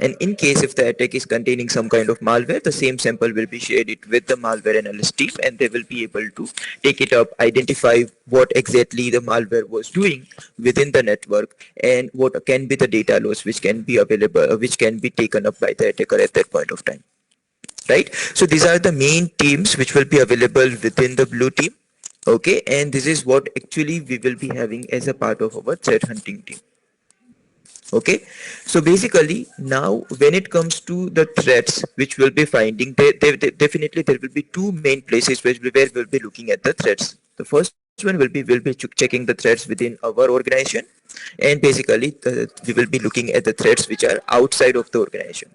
And in case if the attack is containing some kind of malware, the same sample will be shared it with the malware analyst team, and they will be able to take it up, identify what exactly the malware was doing within the network, and what can be the data loss which can be available, which can be taken up by the attacker at that point of time. Right? So these are the main teams which will be available within the blue team. Okay, and this is what actually we will be having as a part of our threat hunting team. Okay, so basically now when it comes to the threats which we'll be finding, definitely there will be two main places where we'll be looking at the threats. The first one will be we'll be checking the threats within our organization, and basically we will be looking at the threats which are outside of the organization.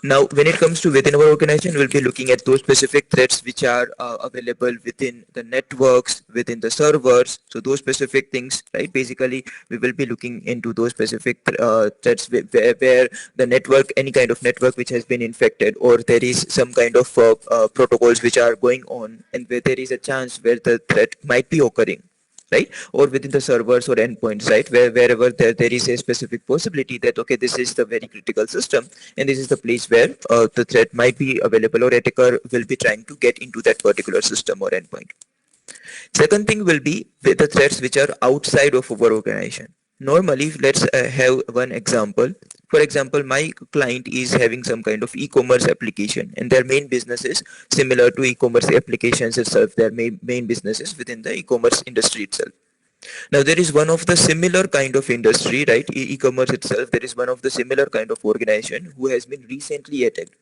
Now, when it comes to within our organization, we'll be looking at those specific threats which are available within the networks, within the servers. So those specific things, right? Basically, we will be looking into those specific threats where the network, any kind of network which has been infected, or there is some kind of protocols which are going on, and where there is a chance where the threat might be occurring, right? Or within the servers or endpoints, right? Wherever there is a specific possibility that, okay, this is the very critical system, and this is the place where the threat might be available, or attacker will be trying to get into that particular system or endpoint. Second thing will be with the threats which are outside of our organization. Normally, let's have one example. For example, my client is having some kind of e-commerce application, and their main business is similar to e-commerce applications itself. Their main business is within the e-commerce industry itself. Now, there is one of the similar kind of industry, right? E-commerce itself, there is one of the similar kind of organization who has been recently attacked.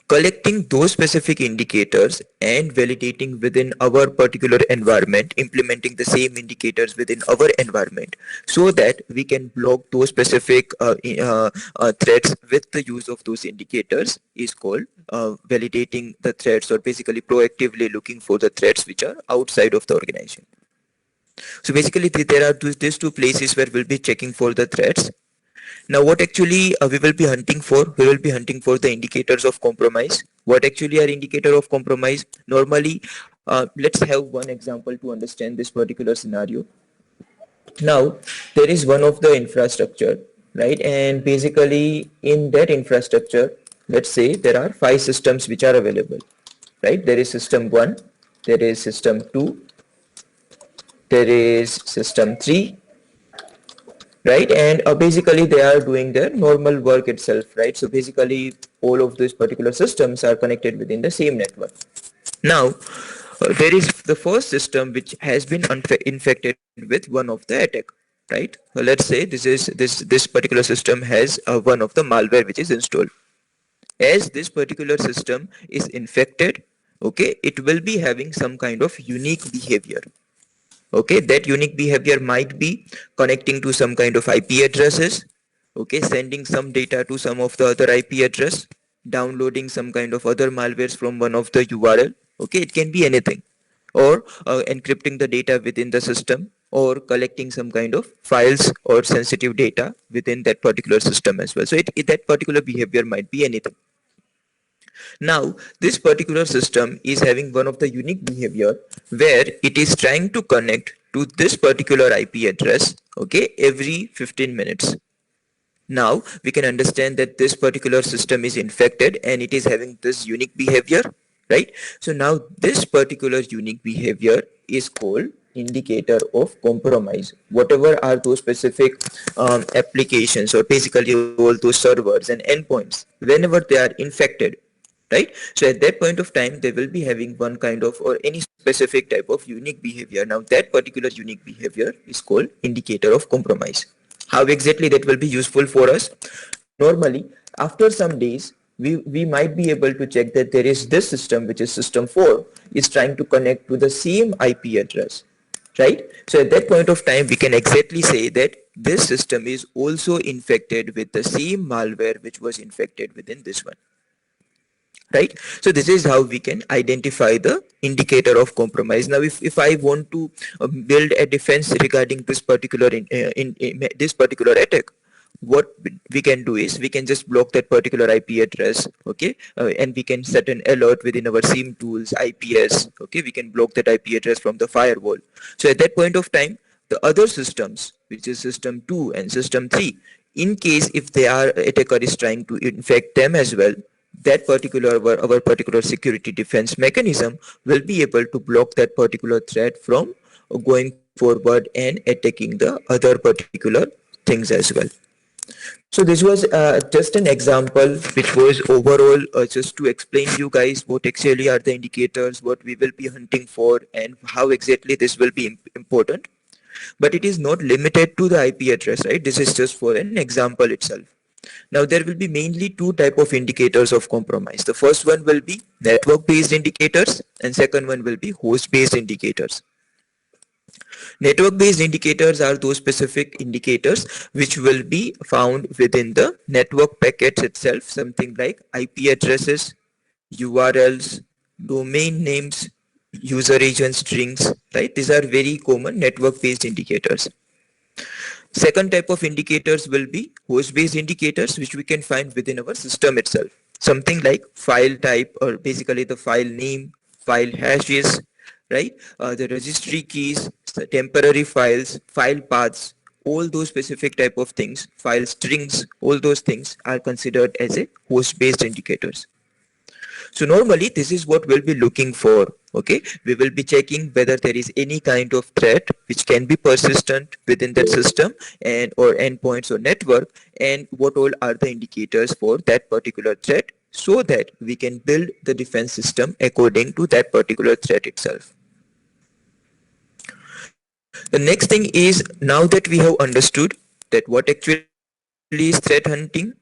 Collecting those specific indicators and validating within our particular environment, implementing the same indicators within our environment, so that we can block those specific threats with the use of those indicators is called validating the threats, or basically proactively looking for the threats which are outside of the organization. So basically there are these two places where we'll be checking for the threats. Now, what actually we will be hunting for? We will be hunting for the indicators of compromise. What actually are indicator of compromise? Normally, let's have one example to understand this particular scenario. Now, there is one of the infrastructure, right? And basically in that infrastructure, let's say there are 5 systems which are available, right? There is system 1, there is system 2, there is system 3, right? And basically they are doing their normal work itself, right? So basically all of these particular systems are connected within the same network. Now there is the first system which has been infected with one of the attack, right? So let's say this particular system has one of the malware which is installed. As this particular system is infected, okay, it will be having some kind of unique behavior. Okay, that unique behavior might be connecting to some kind of IP addresses, okay, sending some data to some of the other IP address, downloading some kind of other malwares from one of the URL. Okay, it can be anything, or encrypting the data within the system, or collecting some kind of files or sensitive data within that particular system as well. So that particular behavior might be anything. Now, this particular system is having one of the unique behavior where it is trying to connect to this particular IP address, okay, every 15 minutes. Now, we can understand that this particular system is infected and it is having this unique behavior, right? So now this particular unique behavior is called indicator of compromise. Whatever are those specific applications, or basically all those servers and endpoints, whenever they are infected, right? So at that point of time, they will be having one kind of, or any specific type of unique behavior. Now that particular unique behavior is called indicator of compromise. How exactly that will be useful for us? Normally, after some days, we might be able to check that there is this system, which is system 4, is trying to connect to the same IP address, right? So at that point of time, we can exactly say that this system is also infected with the same malware which was infected within this one. Right? So this is how we can identify the indicator of compromise. Now if I want to build a defense regarding this particular this particular attack, what we can do is we can just block that particular IP address, okay, and we can set an alert within our SIEM tools, IPS, okay, we can block that IP address from the firewall. So at that point of time, the other systems, which is system 2 and system 3, In case if they are attacker is trying to infect them as well, that particular our particular security defense mechanism will be able to block that particular threat from going forward and attacking the other particular things as well. So this was just an example which was overall just to explain you guys what actually are the indicators, what we will be hunting for, and how exactly this will be important. But it is not limited to the IP address, right? This is just for an example itself. Now there will be mainly two type of indicators of compromise. The first one will be network based indicators and second one will be host based indicators. Network based indicators are those specific indicators which will be found within the network packets itself, something like IP addresses, URLs, domain names, user agent strings, right? These are very common network based indicators. Second type of indicators will be host-based indicators, which we can find within our system itself. Something like file type, or basically the file name, file hashes, right? The registry keys, the temporary files, file paths, all those specific type of things, file strings, all those things are considered as a host-based indicators. So normally this is what we'll be looking for. Okay, we will be checking whether there is any kind of threat which can be persistent within that system and or endpoints or network, and what all are the indicators for that particular threat, so that we can build the defense system according to that particular threat itself. The next thing is, now that we have understood that what actually is threat hunting,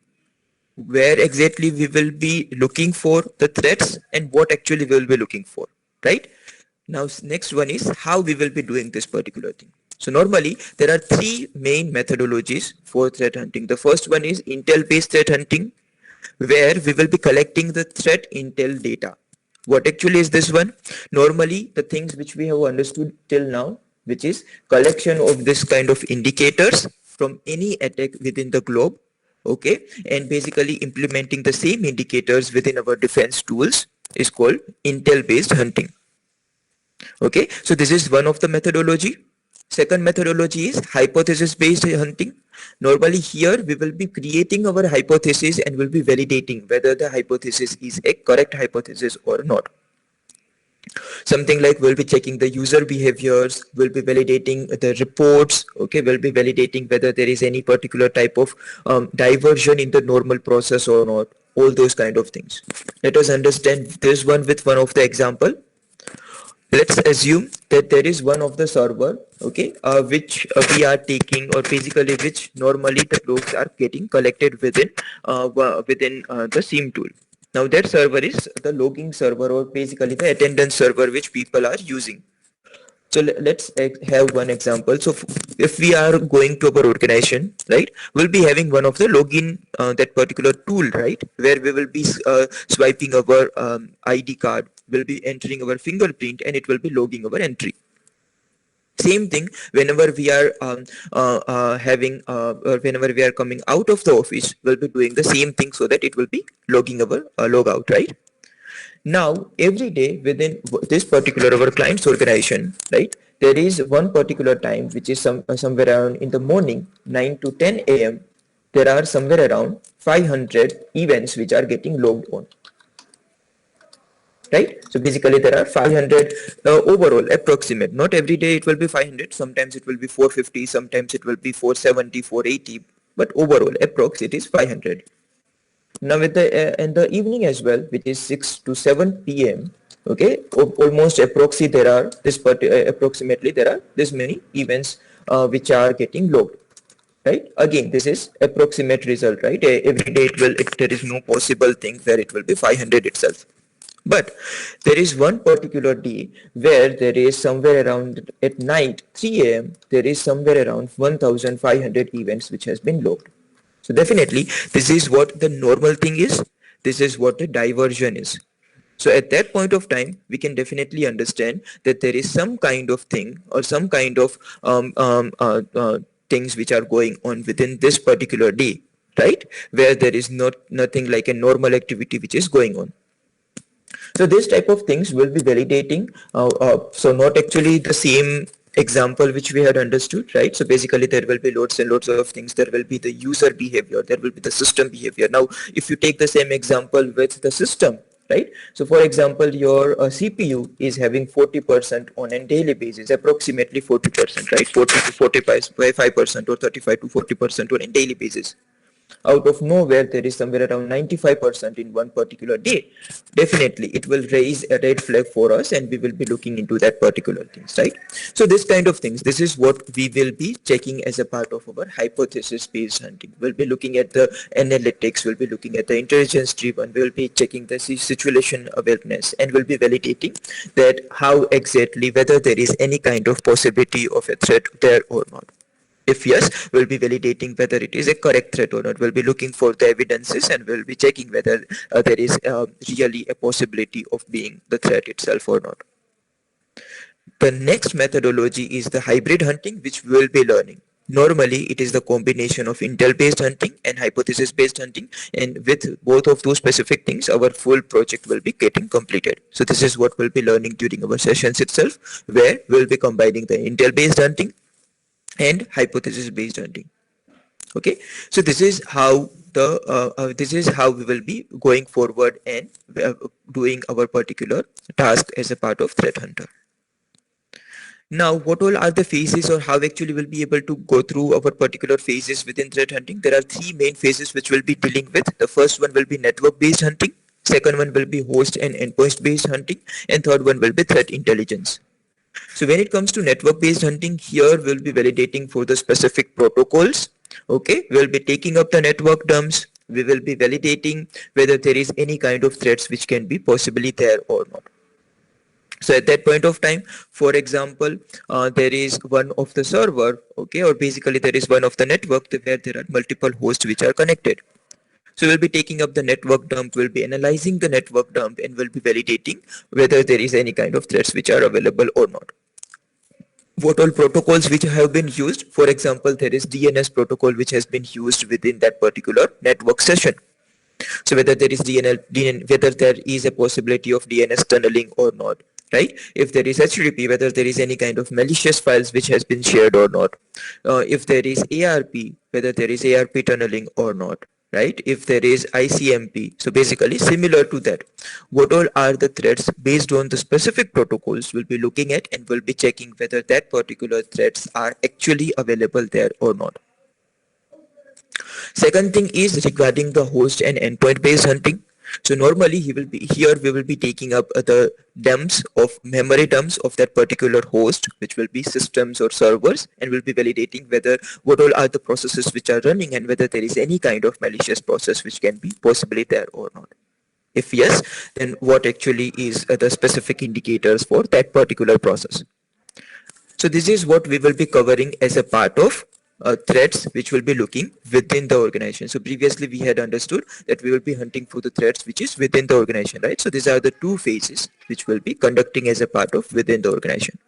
where exactly we will be looking for the threats, and what actually we will be looking for, right? Now next one is how we will be doing this particular thing. So normally there are three main methodologies for threat hunting. The first one is intel based threat hunting, where we will be collecting the threat intel data. What actually is this one? Normally the things which we have understood till now, which is collection of this kind of indicators from any attack within the globe, okay, and basically implementing the same indicators within our defense tools is called intel based hunting. Okay, so this is one of the methodology. Second methodology is hypothesis based hunting. Normally here we will be creating our hypothesis and will be validating whether the hypothesis is a correct hypothesis or not. Something like we'll be checking the user behaviors, we'll be validating the reports, okay, we'll be validating whether there is any particular type of diversion in the normal process or not, all those kind of things. Let us understand this one with one of the example. Let's assume that there is one of the server, okay, which we are taking, or basically which normally the logs are getting collected within the SIEM tool. Now that server is the logging server, or basically the attendance server which people are using. So let's have one example. So if we are going to our organization, right, we'll be having one of the login, that particular tool, right, where we will be swiping our ID card, will be entering our fingerprint, and it will be logging our entry. Same thing whenever we are or whenever we are coming out of the office, we'll be doing the same thing, so that it will be logging our logout, right? Now, every day within this particular our client's organization, right, there is one particular time which is somewhere around in the morning, 9 to 10 a.m. There are somewhere around 500 events which are getting logged on. Right? So basically there are 500 overall approximate. Not every day it will be 500. Sometimes it will be 450. Sometimes it will be 470, 480. But overall approx it is 500. Now with the in the evening as well, which is 6 to 7 p.m. Okay, almost approximately there are this many events which are getting logged. Right? Again, this is approximate result. Right? Every day there is no possible thing where it will be 500 itself. But there is one particular day where there is somewhere around at night 3 a.m. there is somewhere around 1,500 events which has been logged. So definitely this is what the normal thing is. This is what the diversion is. So at that point of time, we can definitely understand that there is some kind of thing or some kind of things which are going on within this particular day, right? Where there is nothing like a normal activity which is going on. So this type of things will be validating. So not actually the same example which we had understood, right? So basically there will be loads and loads of things. There will be the user behavior, there will be the system behavior. Now if you take the same example with the system, right? So for example, your CPU is having 40% on a daily basis, approximately 40%, right? 40 to 45% or 35 to 40% on a daily basis. Out of nowhere there is somewhere around 95% in one particular day. Definitely it will raise a red flag for us, and we will be looking into that particular things, right? So this kind of things, this is what we will be checking as a part of our hypothesis based hunting. We'll be looking at the analytics, we'll be looking at the intelligence driven, we'll be checking the situation awareness, and we'll be validating that how exactly whether there is any kind of possibility of a threat there or not. If yes, we'll be validating whether it is a correct threat or not. We'll be looking for the evidences, and we'll be checking whether there is really a possibility of being the threat itself or not. The next methodology is the hybrid hunting, which we will be learning. Normally, it is the combination of intel-based hunting and hypothesis-based hunting, and with both of those specific things, our full project will be getting completed. So this is what we'll be learning during our sessions itself, where we'll be combining the intel-based hunting and hypothesis based hunting. Okay, so this is how we will be going forward and doing our particular task as a part of threat hunter. Now, what all are the phases, or how actually we'll be able to go through our particular phases within threat hunting? There are three main phases which we'll be dealing with. The first one will be network based hunting, second one will be host and endpoint based hunting, and third one will be threat intelligence. So when it comes to network-based hunting, here we'll be validating for the specific protocols. Okay, we'll be taking up the network dumps. We will be validating whether there is any kind of threats which can be possibly there or not. So at that point of time, for example, there is one of the server, okay, or basically there is one of the network where there are multiple hosts which are connected. So we'll be taking up the network dump, we'll be analyzing the network dump, and we'll be validating whether there is any kind of threats which are available or not. What all protocols which have been used? For example, there is DNS protocol which has been used within that particular network session. So whether there is whether there is a possibility of DNS tunneling or not, right? If there is HTTP, whether there is any kind of malicious files which has been shared or not. If there is ARP, whether there is ARP tunneling or not, right? If there is ICMP, so basically similar to that, what all are the threats based on the specific protocols we'll be looking at, and we'll be checking whether that particular threats are actually available there or not. Second thing is regarding the host and endpoint based hunting. So normally we will be taking up the dumps of memory dumps of that particular host, which will be systems or servers, and we'll be validating whether what all are the processes which are running and whether there is any kind of malicious process which can be possibly there or not. If yes, then what actually is the specific indicators for that particular process. So this is what we will be covering as a part of threats which will be looking within the organization. So previously we had understood that we will be hunting for the threats which is within the organization, right? So these are the two phases which we'll be conducting as a part of within the organization.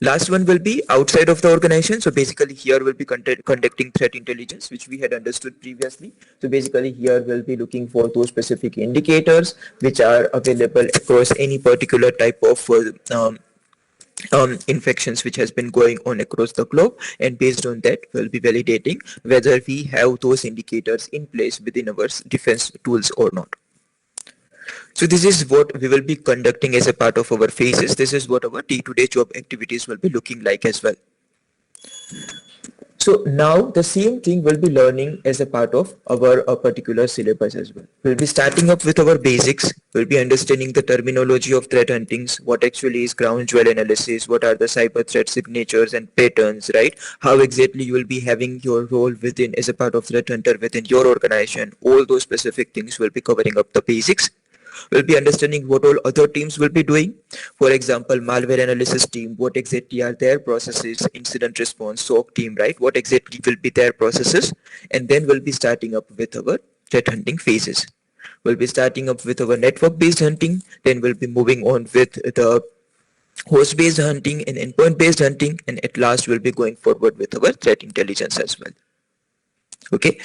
Last one will be outside of the organization. So basically here we'll be conducting threat intelligence, which we had understood previously. So basically here we'll be looking for those specific indicators which are available across any particular type of infections which has been going on across the globe, and based on that we'll be validating whether we have those indicators in place within our defense tools or not. So this is what we will be conducting as a part of our phases. This is what our day-to-day job activities will be looking like as well. So now the same thing we'll be learning as a part of our particular syllabus as well. We'll be starting up with our basics. We'll be understanding the terminology of threat huntings, what actually is ground jewel analysis, what are the cyber threat signatures and patterns, right? How exactly you will be having your role within as a part of threat hunter within your organization. All those specific things will be covering up the basics. We'll be understanding what all other teams will be doing. For example, malware analysis team, what exactly are their processes, incident response, SOC team, right? What exactly will be their processes? And then we'll be starting up with our threat hunting phases. We'll be starting up with our network-based hunting, then we'll be moving on with the host-based hunting and endpoint-based hunting, and at last we'll be going forward with our threat intelligence as well. Okay,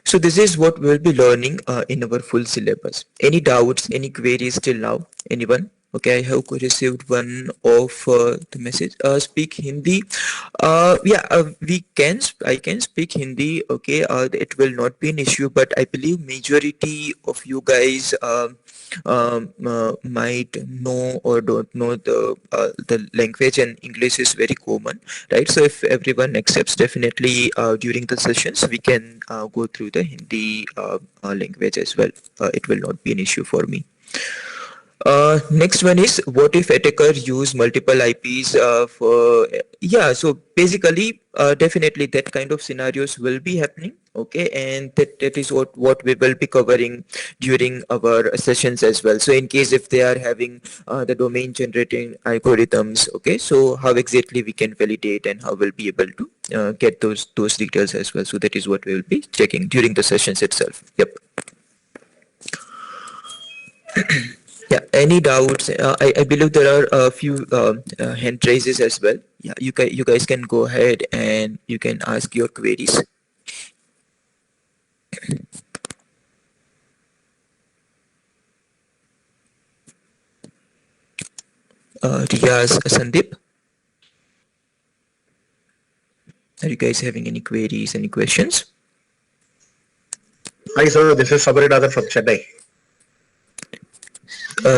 so this is what we'll be learning in our full syllabus. Any doubts, any queries till now? Anyone? Okay, I have received one of the message. Speak Hindi. Yeah, I can speak Hindi. Okay, it will not be an issue. But I believe majority of you guys might know or don't know the language, and English is very common, right? So if everyone accepts, definitely during the sessions we can go through the Hindi language as well. It will not be an issue for me. Next one is, what if attacker use multiple IPs for, yeah, so basically definitely that kind of scenarios will be happening. Okay, and that is what we will be covering during our sessions as well. So in case if they are having the domain generating algorithms, okay, so how exactly we can validate and how we'll be able to get those details as well. So that is what we will be checking during the sessions itself. Yep. Yeah, any doubts? I believe there are a few hand raises as well. Yeah, you guys can go ahead and you can ask your queries. Riyaz, Sandeep, are you guys having any queries, any questions? Hi, sir. This is Sabaridhathan from Chennai.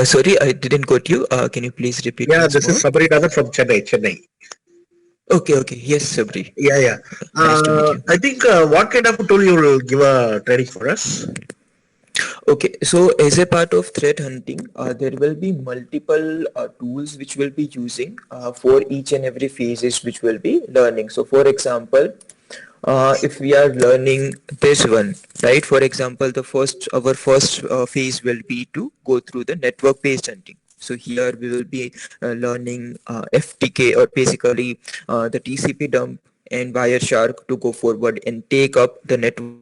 Sorry, I didn't got you. Can you please repeat Yeah, once this is more? Sabaridhathan from Chennai. Okay, okay. Yes, Sabri. Yeah. Nice to meet you. I think what kind of a tool you will give a training for us? Okay, so as a part of threat hunting, there will be multiple tools which we'll be using for each and every phases which we'll be learning. So for example, if we are learning this one, right? For example, our first phase will be to go through the network-based hunting. So here we will be learning FTK, or basically the TCP dump and Wireshark, to go forward and take up the network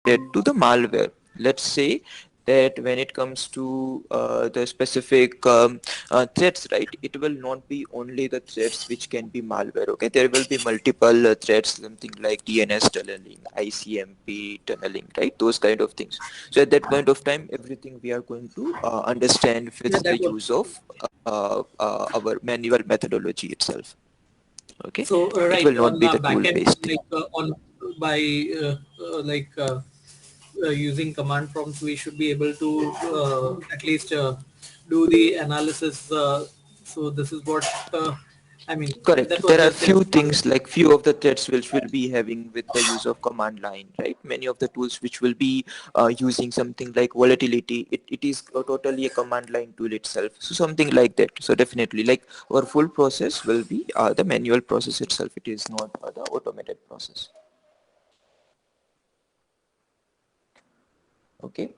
to the malware. Let's say that when it comes to the specific threats, right, it will not be only the threats which can be malware. Okay, there will be multiple threats, something like DNS tunneling, ICMP tunneling, right, those kind of things. So at that point of time, everything we are going to understand with the use of our manual methodology itself. Okay, So it right will not on be the the tool backend, based thing. like on by like using command prompts, we should be able to at least do the analysis. So this is what I mean. That Correct. was There are just a few small. things like few of the threads which will be having with the use of command line, right? Many of the tools which will be using something like volatility, it is totally a command line tool itself. So something like that. So definitely like our full process will be the manual process itself. It is not the automated process. Okay.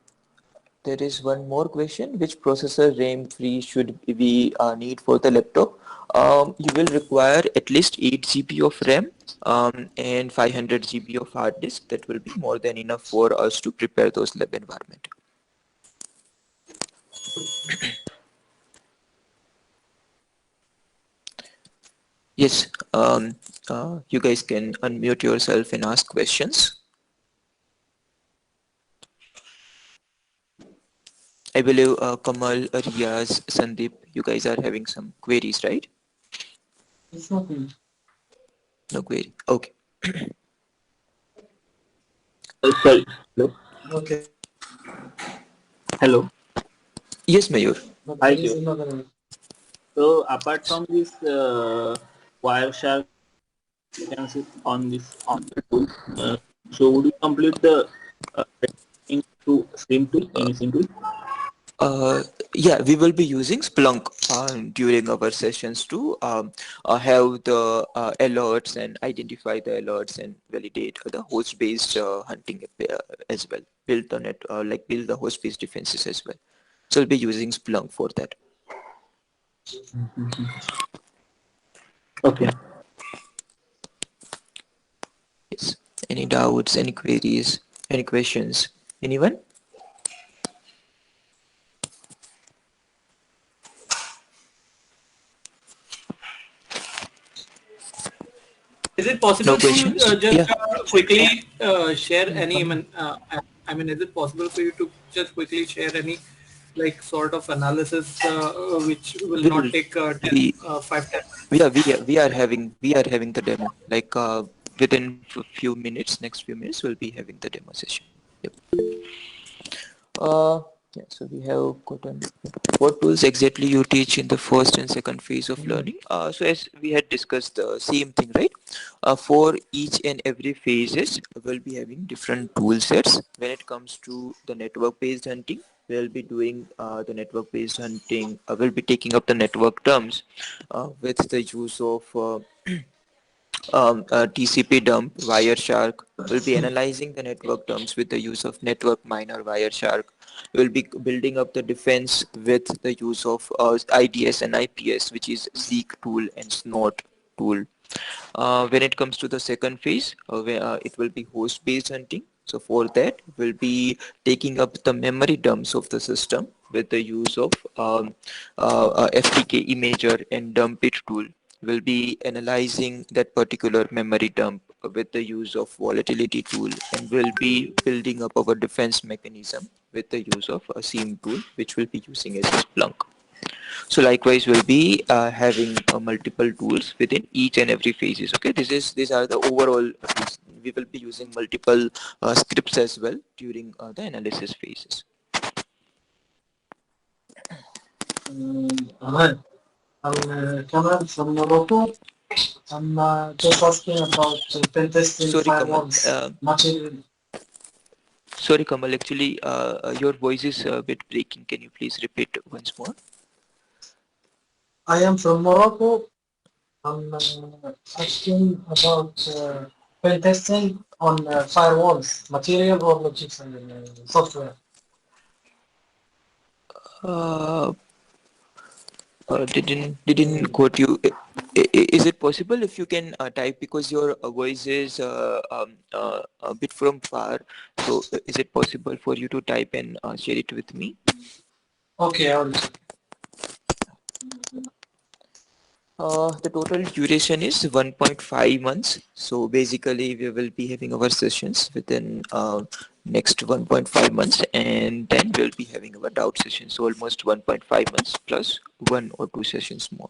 There is one more question. Which processor RAM free should we need for the laptop? You will require at least 8 GB of RAM and 500 GB of hard disk. That will be more than enough for us to prepare those lab environment. Yes, you guys can unmute yourself and ask questions. I believe Kamal, Riaz, Sandeep, you guys are having some queries, right? It's not me. No query. Okay. Sorry. Hello. Okay. Hello. Yes, Mayur. But Hi, there is Shiv. another. So apart from this Wireshark vacancy on this on the tool, so would you complete the training to SIEM tool, any SIEM tool? Uh, yeah, we will be using Splunk during our sessions to have the alerts and identify the alerts and validate the host-based hunting as well. Build the net, like build the host-based defenses as well. So we'll be using Splunk for that. Okay. Yes. Any doubts? Any queries? Any questions? Anyone? Is it No possible to questions? just Yeah. quickly share any? I mean, is it possible for you to just quickly share any like sort of analysis which will not Will take we 5-10 minutes? we are having the demo like within few minutes, next few minutes we'll be having the demo session. Yep. uh yeah, so we have gotten what tools exactly you teach in the first and second phase of learning. So as we had discussed the same thing, right? For each and every phases we'll be having different tool sets. When it comes to the network based hunting, we'll be doing the network based hunting, we'll be taking up the network terms with the use of TCP dump, Wireshark. We'll be analyzing the network terms with the use of network miner Wireshark. We'll be building up the defense with the use of IDS and IPS, which is Zeek tool and Snort tool. When it comes to the second phase, it will be host-based hunting. So for that, we'll be taking up the memory dumps of the system with the use of FTK imager and dump it tool. We'll be analyzing that particular memory dump with the use of volatility tool, and we'll be building up our defense mechanism with the use of a SIEM tool, which we'll be using as a Splunk. So likewise, we'll be having multiple tools within each and every phases. Okay, these are the overall. We will be using multiple scripts as well during the analysis phases. Hi, I'm Kamal from Morocco. I'm just asking about pen testing Sorry, Kamal. firewalls material. Sorry, Kamal. Actually, your voice is a bit breaking. Can you please repeat once more? I am from Morocco. I'm asking about pen testing on firewalls, material or logics and software. Uh, didn't quote you. Is it possible if you can type, because your voice is a bit from far? So is it possible for you to type and share it with me? Okay, I will check. The total duration is 1.5 months. So basically, we will be having our sessions within next 1.5 months, and then we'll be having our doubt sessions. So almost 1.5 months plus 1 or 2 sessions more.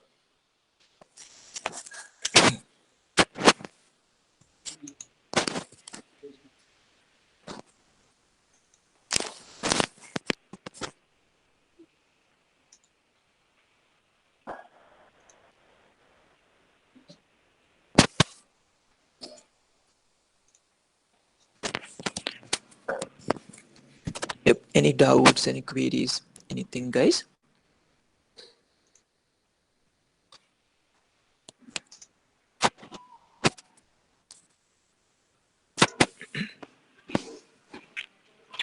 Any doubts, any queries, anything, guys?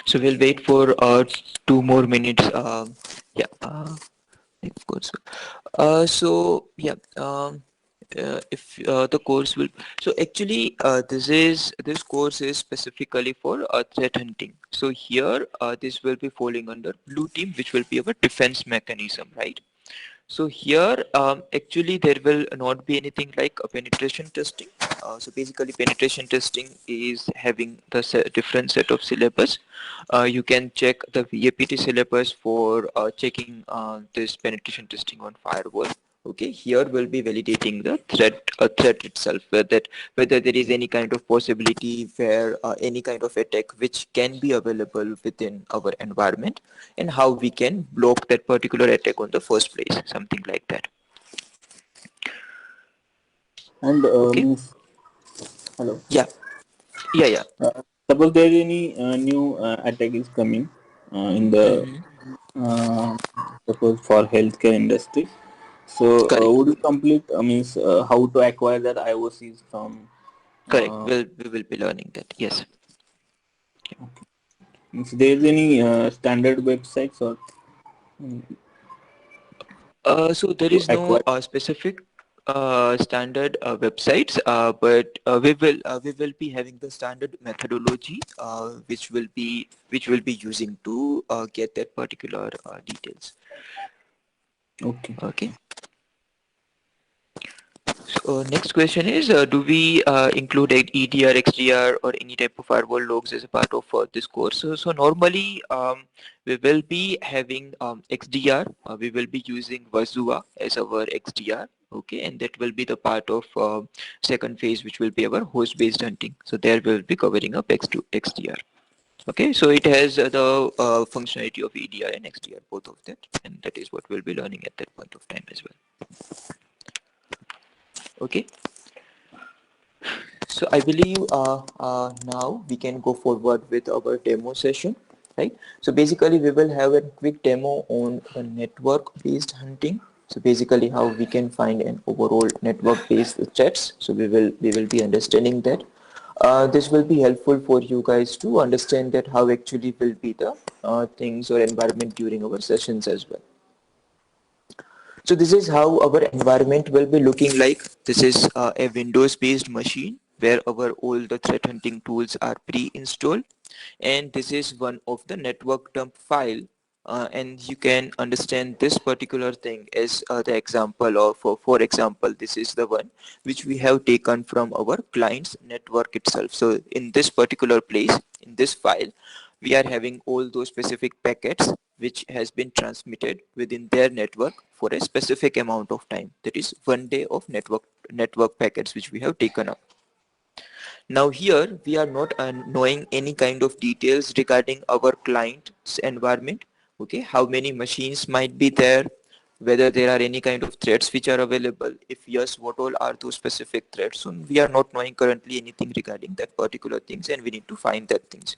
So we'll wait for 2 more minutes. Yeah, of course. So yeah, if the course will. So actually, this course is specifically for threat hunting. So here, this will be falling under blue team, which will be our defense mechanism, right? So here, actually, there will not be anything like a penetration testing. So basically, penetration testing is having the different set of syllabus. You can check the VAPT syllabus for checking this penetration testing on firewall. Okay, here we'll be validating the threat itself, whether there is any kind of possibility where any kind of attack which can be available within our environment, and how we can block that particular attack on the first place, something like that. And Okay. means, hello. Yeah. Yeah. Yeah. Suppose there is any new attack is coming in the Hmm. uh, suppose for healthcare industry. So Correct. would you complete means how to acquire that IOCs from? Correct. Uh, We will be learning that. Yes. Means there is any standard websites or So there to is no acquire? specific standard websites, but we will be having the standard methodology, which will be using to get that particular details. Okay. Okay. So next question is, do we include EDR, XDR, or any type of firewall logs as a part of this course? So normally we will be having XDR. We will be using Vazua as our XDR. Okay, and that will be the part of second phase, which will be our host-based hunting. So there we will be covering up XDR. Okay, so it has the functionality of EDR and XDR, both of that, and that is what we'll be learning at that point of time as well. Okay. So I believe now we can go forward with our demo session, right? So basically we will have a quick demo on the network-based hunting. So basically how we can find an overall network-based threats. So we will be understanding that. This will be helpful for you guys to understand that how actually will be the things or environment during our sessions as well. So this is how our environment will be looking like. This is a Windows-based machine where our all the threat hunting tools are pre-installed, and this is one of the network dump file. And you can understand this particular thing as the example of, for example, this is the one which we have taken from our client's network itself. So in this particular place, in this file, we are having all those specific packets which has been transmitted within their network for a specific amount of time. That is 1 day of network packets which we have taken up. Now here we are not knowing any kind of details regarding our client's environment. Okay, how many machines might be there, whether there are any kind of threats which are available. If yes, what all are those specific threats? So we are not knowing currently anything regarding that particular things, and we need to find that things.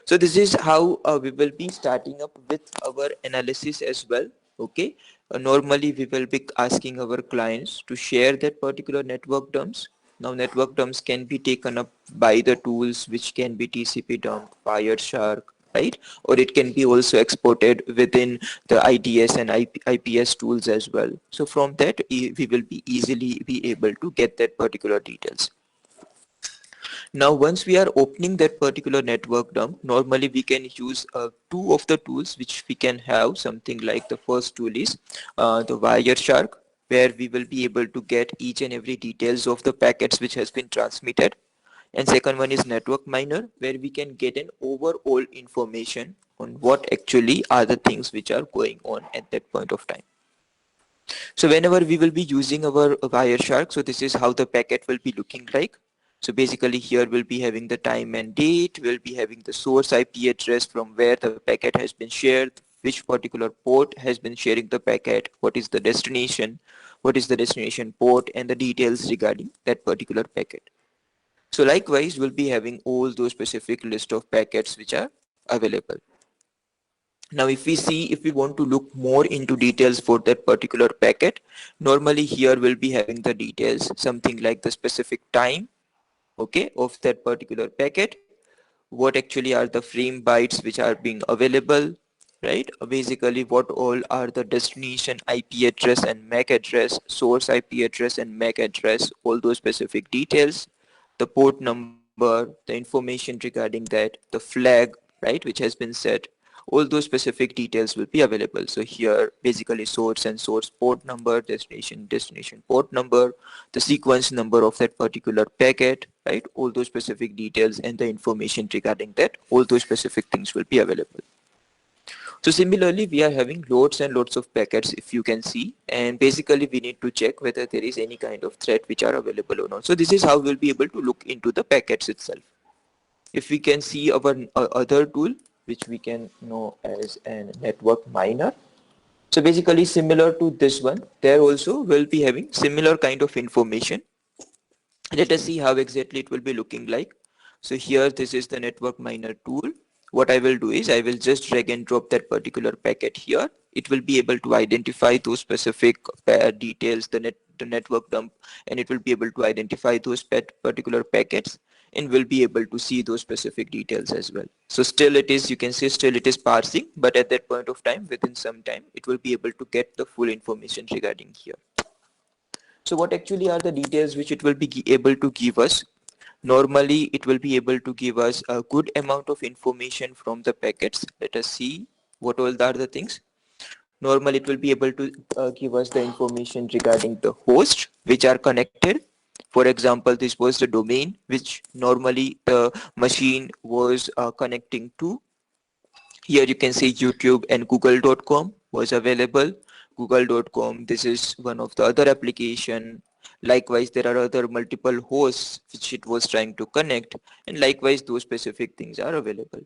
So this is how we will be starting up with our analysis as well. Okay. Normally we will be asking our clients to share that particular network dumps. Now network dumps can be taken up by the tools which can be TCP dump, Wireshark, right? Or it can be also exported within the IDS and IPS tools as well. So from that we will be easily be able to get that particular details. Now, once we are opening that particular network dump, normally we can use two of the tools which we can have. Something like the first tool is the Wireshark, where we will be able to get each and every details of the packets which has been transmitted. And second one is Network Miner, where we can get an overall information on what actually are the things which are going on at that point of time. So whenever we will be using our Wireshark, so this is how the packet will be looking like. So basically here we'll be having the time and date, we'll be having the source IP address from where the packet has been shared, which particular port has been sharing the packet, what is the destination port, and the details regarding that particular packet. So likewise, we'll be having all those specific list of packets which are available. Now, if we see, if we want to look more into details for that particular packet, normally here we'll be having the details, something like the specific time, okay, of that particular packet, what actually are the frame bytes which are being available, right? Basically, what all are the destination IP address and MAC address, source IP address and MAC address, all those specific details, the port number, the information regarding that, the flag, right, which has been set, all those specific details will be available. So here, basically source and source port number, destination port number, the sequence number of that particular packet, right? All those specific details and the information regarding that, all those specific things will be available. So similarly, we are having loads and loads of packets, if you can see, and basically we need to check whether there is any kind of threat which are available or not. So this is how we'll be able to look into the packets itself. If we can see our other tool, which we can know as a network miner. So basically similar to this one, there also will be having similar kind of information. Let us see how exactly it will be looking like. So here, this is the network miner tool. What I will do is I will just drag and drop that particular packet here. It will be able to identify those specific details, the network dump, and it will be able to identify those particular packets, and will be able to see those specific details as well. So still it is, you can see still it is parsing, but at that point of time, within some time, it will be able to get the full information regarding here. So what actually are the details which it will be able to give us? Normally, it will be able to give us a good amount of information from the packets. Let us see what all are the things. Normally, it will be able to give us the information regarding the host which are connected. For example, this was the domain which normally the machine was connecting to. Here you can see YouTube and google.com was available. Google.com, this is one of the other application. Likewise, there are other multiple hosts which it was trying to connect, and likewise those specific things are available.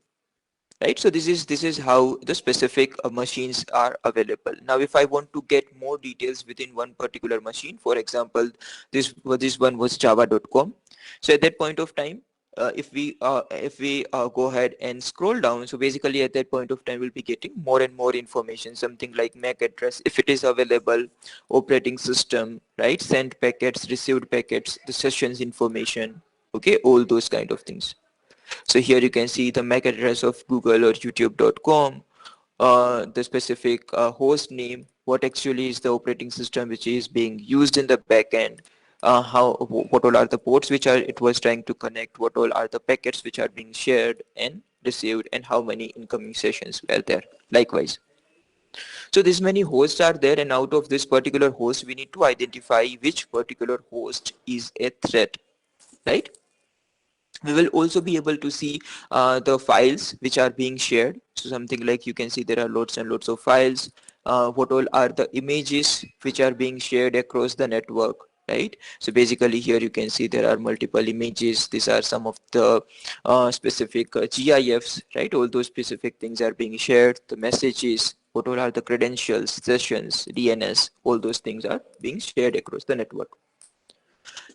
Right, so this is how the specific machines are available. Now if I want to get more details within one particular machine, for example, this one was java.com. So at that point of time, if we go ahead and scroll down, so basically at that point of time we'll be getting more and more information, something like MAC address if it is available, operating system, right, sent packets, received packets, the sessions information, okay, all those kind of things. So here you can see the MAC address of Google or YouTube.com, the specific host name, what actually is the operating system which is being used in the backend, what all are the ports which are it was trying to connect, what all are the packets which are being shared and received, and how many incoming sessions were there. Likewise. So this many hosts are there, and out of this particular host, we need to identify which particular host is a threat, right? We will also be able to see the files which are being shared. So something like you can see there are lots and lots of files. What all are the images which are being shared across the network, right? So basically here you can see there are multiple images. These are some of the specific GIFs, right? All those specific things are being shared. The messages, what all are the credentials, sessions, DNS, all those things are being shared across the network.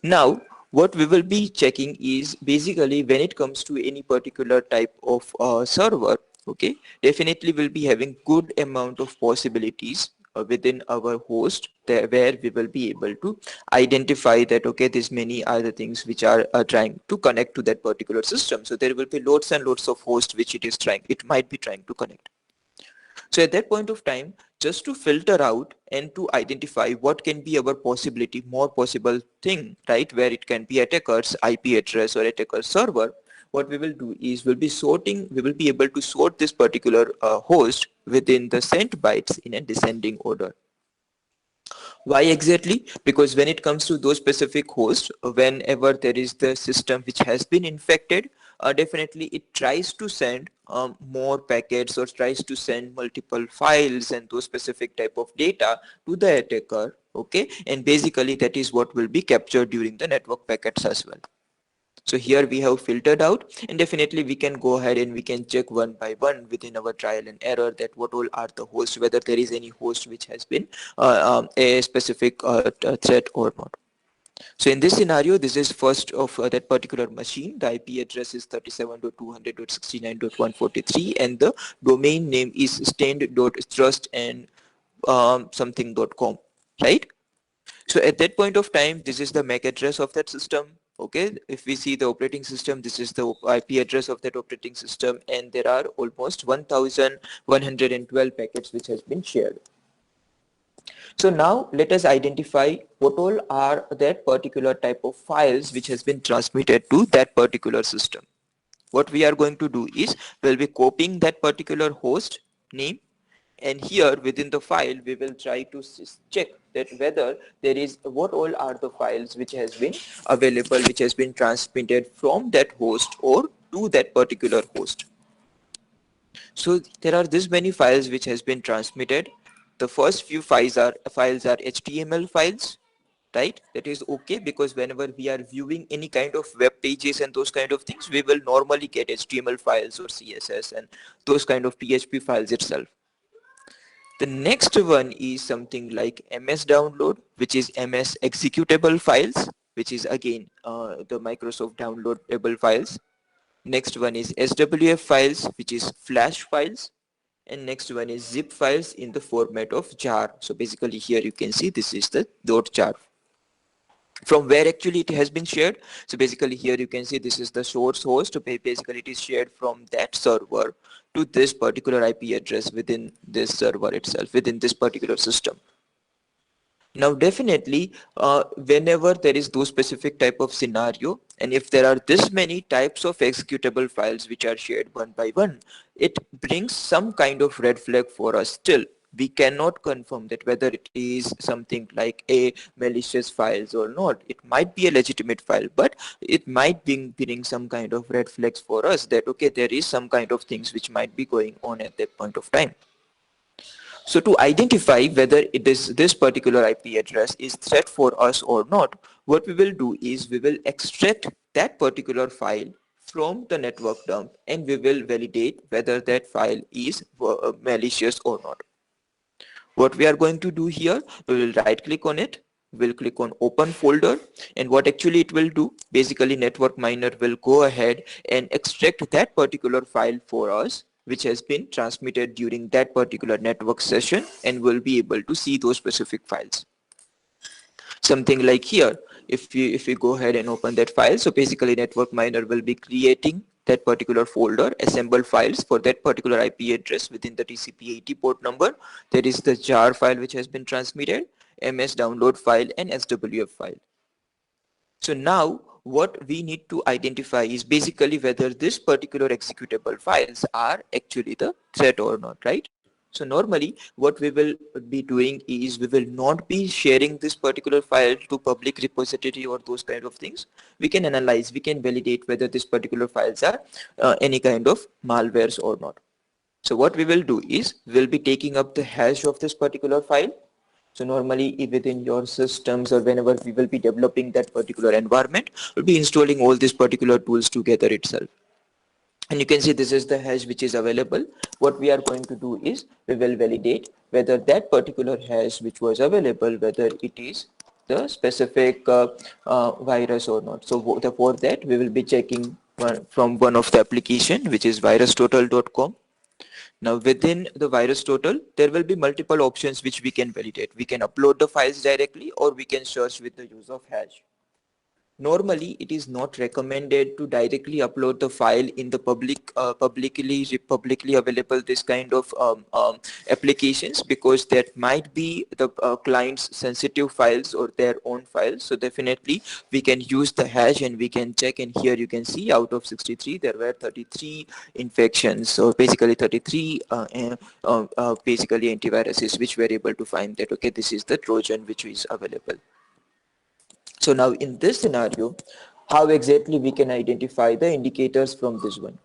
Now, what we will be checking is basically when it comes to any particular type of server, okay, definitely we'll be having good amount of possibilities within our host there, where we will be able to identify that, okay, these many are the things which are trying to connect to that particular system. So there will be lots and lots of hosts which it might be trying to connect. So at that point of time, just to filter out and to identify what can be our possibility, more possible thing, right, where it can be attacker's IP address or attacker's server, what we will do is we will be able to sort this particular host within the sent bytes in a descending order. Why exactly? Because when it comes to those specific hosts, whenever there is the system which has been infected, definitely it tries to send more packets or tries to send multiple files and those specific type of data to the attacker. Okay, and basically that is what will be captured during the network packets as well. So here we have filtered out, and definitely we can go ahead and we can check one by one within our trial and error that what all are the hosts, whether there is any host which has been a specific threat or not. So in this scenario, this is first of that particular machine. The IP address is 37.200.69.143 and the domain name is stand.trust and something.com, right? So at that point of time, this is the MAC address of that system. Okay, if we see the operating system, this is the IP address of that operating system, and there are almost 1,112 packets which has been shared. So now let us identify what all are that particular type of files which has been transmitted to that particular system. What we are going to do is we'll be copying that particular host name, and here within the file we will try to check that whether there is what all are the files which has been available, which has been transmitted from that host or to that particular host. So there are this many files which has been transmitted. The first few files are HTML files, right? That is okay, because whenever we are viewing any kind of web pages and those kind of things, we will normally get HTML files or CSS and those kind of PHP files itself. The next one is something like MS download, which is MS executable files, which is again the Microsoft downloadable files. Next one is SWF files, which is flash files. And next one is zip files in the format of jar. So basically here you can see this is the .jar. From where actually it has been shared. So basically here you can see this is the source host. So basically it is shared from that server to this particular IP address within this server itself, within this particular system. Now definitely whenever there is those specific type of scenario, and if there are this many types of executable files which are shared one by one, it brings some kind of red flag for us. Still we cannot confirm that whether it is something like a malicious files or not. It might be a legitimate file, but it might bring some kind of red flags for us that okay, there is some kind of things which might be going on at that point of time. So to identify whether it is this particular IP address is threat for us or not, what we will do is we will extract that particular file from the network dump and we will validate whether that file is malicious or not. What we are going to do here, we will right click on it, we'll click on open folder, and what actually it will do, basically network miner will go ahead and extract that particular file for us which has been transmitted during that particular network session, and we'll be able to see those specific files. Something like here, if we go ahead and open that file, so basically network miner will be creating that particular folder, assemble files for that particular IP address within the TCP/80 port number. There is the jar file which has been transmitted, MS download file, and SWF file. So now what we need to identify is basically whether this particular executable files are actually the threat or not, right? So normally what we will be doing is we will not be sharing this particular file to public repository or those kind of things. We can analyze, we can validate whether this particular files are any kind of malwares or not. So what we will do is we'll be taking up the hash of this particular file. So normally within your systems or whenever we will be developing that particular environment, we'll be installing all these particular tools together itself. And you can see this is the hash which is available. What we are going to do is we will validate whether that particular hash which was available, whether it is the specific virus or not. So for that we will be checking from one of the application, which is virustotal.com. Now within the virus total, there will be multiple options which we can validate. We can upload the files directly or we can search with the use of hash. Normally, it is not recommended to directly upload the file in the publicly available this kind of applications, because that might be the client's sensitive files or their own files. So definitely we can use the hash and we can check, and here you can see out of 63 there were 33 infections, so basically 33 basically antiviruses which were able to find that okay, this is the Trojan which is available. So now in this scenario, how exactly we can identify the indicators from this one?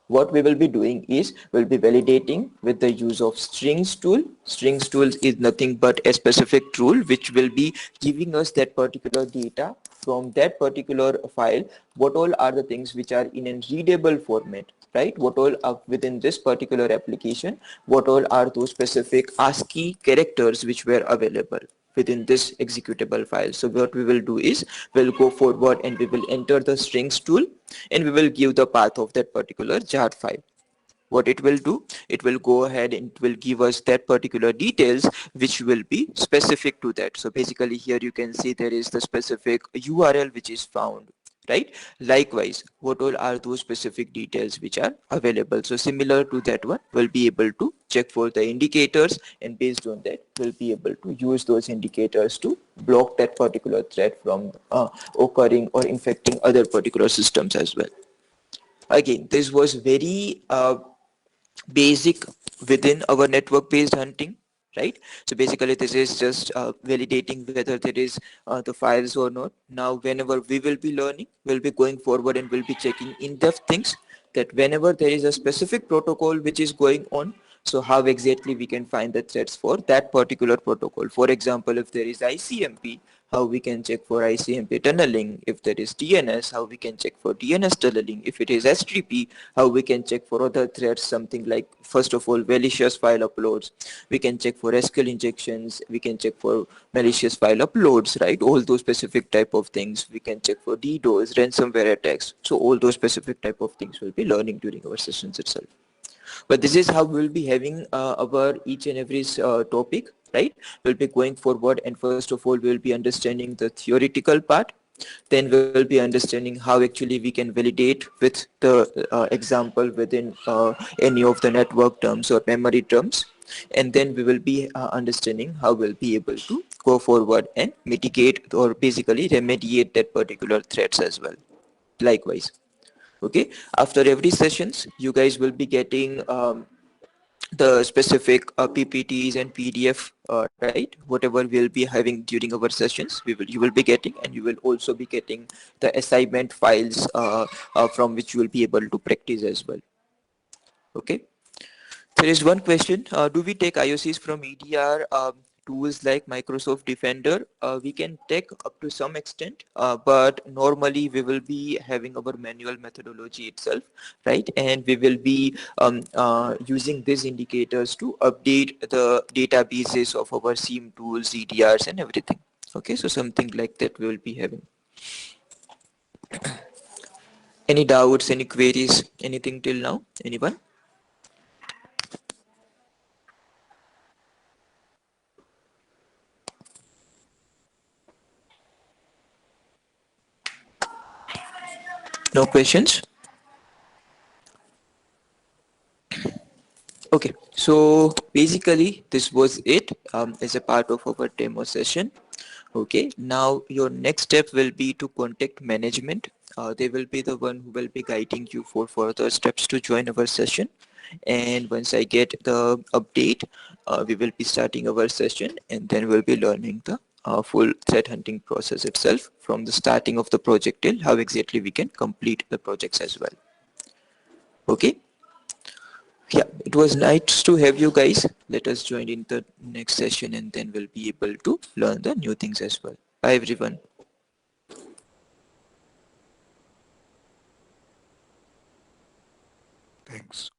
What we will be doing is we'll be validating with the use of strings tool. Strings tool is nothing but a specific tool which will be giving us that particular data from that particular file. What all are the things which are in a readable format, right? What all are within this particular application, what all are those specific ASCII characters which were available. within this executable file. So what we will do is we'll go forward and we will enter the strings tool and we will give the path of that particular jar file. What it will do, it will go ahead and it will give us that particular details which will be specific to that. So basically here you can see there is the specific URL which is found, right? Likewise, what all are those specific details which are available? So similar to that one, we'll be able to check for the indicators, and based on that we'll be able to use those indicators to block that particular threat from occurring or infecting other particular systems as well. Again, this was very basic within our network based hunting, right? So basically this is just validating whether there is the files or not. Now whenever we will be learning, we'll be going forward and we'll be checking in-depth things, that whenever there is a specific protocol which is going on, so how exactly we can find the threats for that particular protocol. For example, if there is ICMP, how we can check for ICMP tunneling. If there is DNS, how we can check for DNS tunneling. If it is HTTP, how we can check for other threats, something like, first of all, malicious file uploads. We can check for SQL injections. We can check for malicious file uploads, right? All those specific type of things. We can check for DDoS, ransomware attacks. So all those specific type of things we'll be learning during our sessions itself. But this is how we'll be having our each and every topic, right? We'll be going forward, and first of all we'll be understanding the theoretical part, then we'll be understanding how actually we can validate with the example within any of the network terms or memory terms, and then we will be understanding how we'll be able to go forward and mitigate or basically remediate that particular threats as well. Likewise, okay, after every sessions you guys will be getting the specific PPTs and PDF, right? Whatever we'll be having during our sessions, you will be getting, and you will also be getting the assignment files from which you will be able to practice as well. Okay. There is one question. Do we take IOCs from EDR tools like Microsoft Defender? We can take up to some extent, but normally we will be having our manual methodology itself, right? And we will be using these indicators to update the databases of our SIEM tools, EDRs and everything. Okay, so something like that we will be having. Any doubts, any queries, anything till now? Anyone? No questions? Okay, so basically this was it as a part of our demo session. Okay, now your next step will be to contact management. They will be the one who will be guiding you for further steps to join our session. And once I get the update, we will be starting our session, and then we'll be learning the full threat hunting process itself, from the starting of the project till how exactly we can complete the projects as well. Okay. Yeah, it was nice to have you guys. Let us join in the next session, and then we'll be able to learn the new things as well. Bye everyone. Thanks.